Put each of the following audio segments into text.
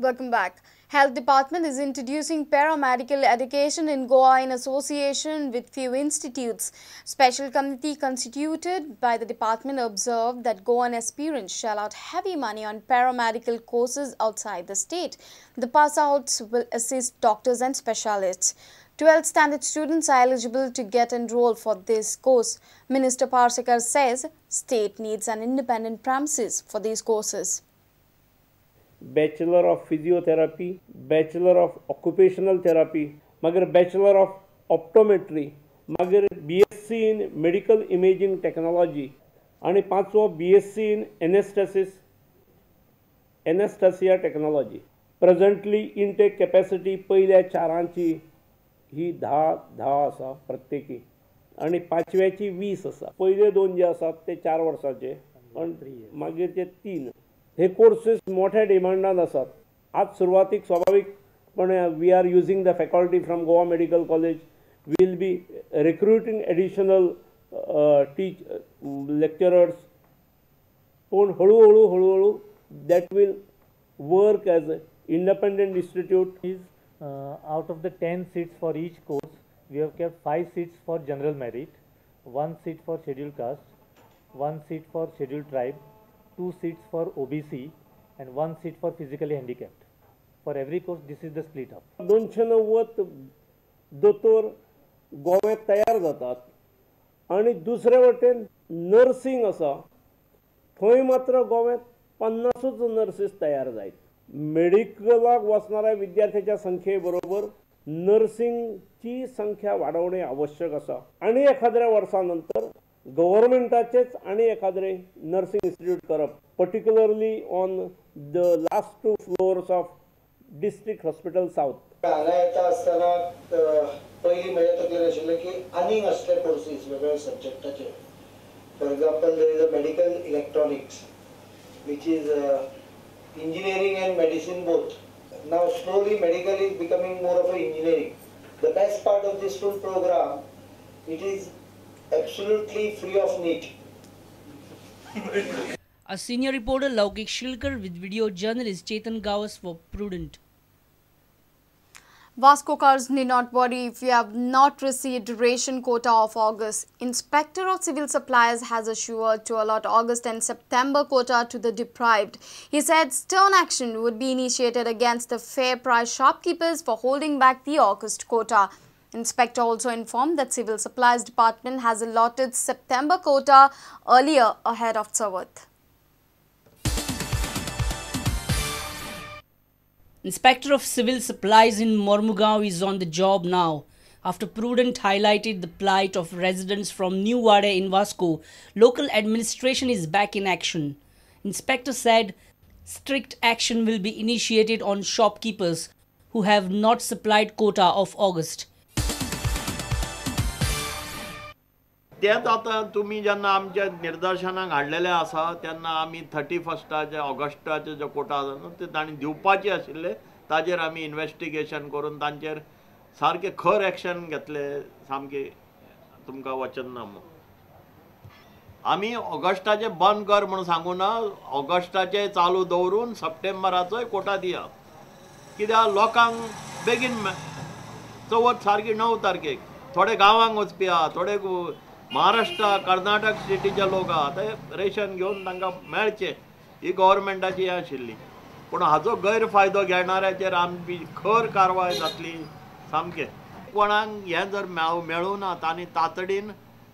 Welcome back. Health Department is introducing paramedical education in Goa in association with few institutes. Special committee constituted by the department observed that Goan aspirants shell out heavy money on paramedical courses outside the state. The pass-outs will assist doctors and specialists. 12th standard students are eligible to get enrolled for this course. Minister Parsekar says state needs an independent premises for these courses. Bachelor of Physiotherapy, Bachelor of Occupational Therapy, magar Bachelor of Optometry, magar BSc in Medical Imaging Technology, आणि पाचवो BSc in Anesthesia Technology. Presently intake capacity पहिल्या चारांची ही 10 आसा प्रत्येकी आणि पाचव्याची 20 आसा. पहिले दोन जे आसात ते 4 वर्साचे आणि मागीरचे 3. हे कोर्सेस मोठ्या डिमांडान आसात. आज सुरवातीक स्वाभाविकपणे we are using the faculty from Goa medical college. Will be recruiting additional lecturers. पण हळूहळू that will work as independent institute. Out of the 10 seats for each course, we have kept 5 seats for general merit, 1 seat for scheduled caste, 1 seat for scheduled tribe, 2 seats for OBC and 1 seat for physically handicapped. For every course, this is the split up. 290 दोतोर गोव्यात तयार जातात आणि दुसरे वटेन nursing आसा थंय मात्र गोव्यात 50च नर्सीस तयार जायत. मेडिकलाक वचणाऱ्या विद्यार्थ्यांच्या संख्ये बरोबर नर्सिंगची संख्या वाढवणे आवश्यक आसा आणि एखाद्या वर्षानंतर गव्हर्नमेंटाचेच आणि एखादे नर्सिंग इन्स्टिट्यूट करप, particularly on the last 2 floors of district hospital south. हांगा येता आसतना पयलीं म्हळ्यार तकलेन आशिल्लें की आनीक असले कोर्सीस वेगवेगळ्या सब्जेक्टाचे. For example there is a medical electronics which is engineering and medicine both. Now slowly medical is becoming more of a engineering. The best part of this full program, it is absolutely free of NEET. A senior reporter Laukik Shilkar with video journalist Chetan Gawas for Prudent. Vasco cars need not worry if you have not received ration quota of August. Inspector of Civil Supplies has assured to allot August and September quota to the deprived. He said stern action would be initiated against the fair price shopkeepers for holding back the August quota. Inspector also informed that Civil Supplies Department has allotted September quota earlier ahead of Savat. Inspector of Civil Supplies in Mormugaon is on the job now. After Prudent highlighted the plight of residents from New Wade in Vasco, local administration is back in action. Inspector said strict action will be initiated on shopkeepers who have not supplied quota of August. तेच आता तुम्ही जेन्ना आमच्या निर्देशनाक हाडलेले आसा तेन्ना आमी 31 ऑगस्टाचे जो कोटा आसा ते तांणी दिवपाचे आशिल्ले. ताजेर आमी इन्वेस्टिगेशन करून तांचेर सारके खर एक्शन घेतले. सामके तुमकां वचन ना. आमी ऑगस्टाचे बंद कर म्हणून सांगू ना. ऑगस्टाचे चालू दवरून सप्टेंबराचोय कोटा दिया. कित्याक लोकांक बेगीन चवथ सारकी 9 तारखेक थोडे गांवांक वचपी आहा, थोडे महाराष्ट्र कर्नाटक स्टेटीचे लोक आहा ते रेशन घेवन तांकां मेळचें ही गव्हर्मेंटाची हें आशिल्ली. पूण हाजो गैरफायदो घेणाऱ्याचेर आमची खर कारवाय जातली. सामकें कोणाक हें जर मेळूं ना तांणी तातडीन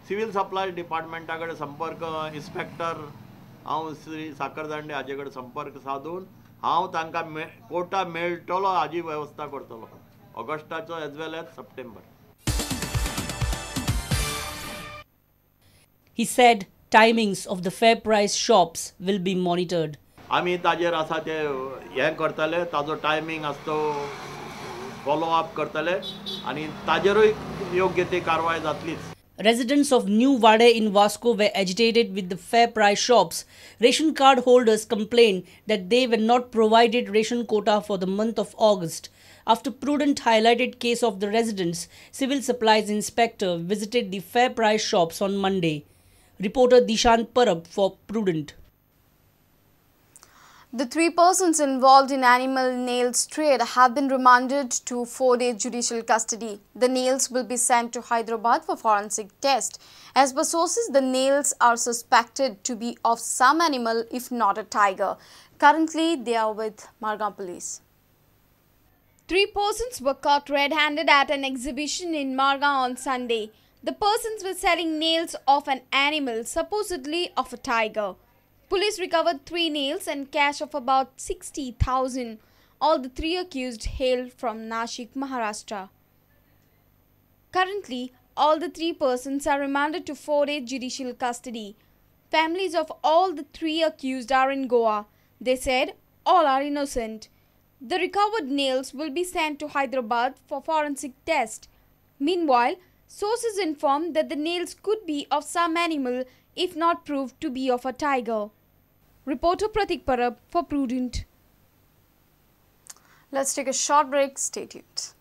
सिव्हिल सप्लाय डिपार्टमेंटा कडेन संपर्क, इन्स्पेक्टर हांव श्री साखरदांडे हाजे कडेन संपर्क साधून हांव तांकां कोटा मेळटलो हाजी वेवस्था करतलो ऑगस्टाचो as well as September. He said timings of the fair price shops will be monitored. आमी ताजेर आसा ते हें करतले, ताजो टायमींग आसा तो फॉलो अप करतले आनी ताजेरूय योग्य ती कारवाय जातलीच. Residents of New Wade in Vasco were agitated with the fair price shops. Ration card holders complained that they were not provided ration quota for the month of August. After Prudent highlighted case of the residents, Civil Supplies Inspector visited the fair price shops on Monday. Reporter Dishant Parab for Prudent. The 3 persons involved in animal nails trade have been remanded to 4-day judicial custody. The nails will be sent to Hyderabad for forensic test. As per sources, the nails are suspected to be of some animal, if not a tiger. Currently, they are with Margam police. 3 persons were caught red-handed at an exhibition in Margam on Sunday. The persons were selling nails of an animal, supposedly of a tiger. Police recovered 3 nails and cash of about 60,000. All the 3 accused hail from Nashik, Maharashtra. Currently, all the 3 persons are remanded to 4-day judicial custody. Families of all the 3 accused are in Goa. They said all are innocent. The recovered nails will be sent to Hyderabad for forensic test. Meanwhile, sources informed that the nails could be of some animal, if not proved to be of a tiger. Reporter Pratik Parab for Prudent. Let's take a short break. Stay tuned.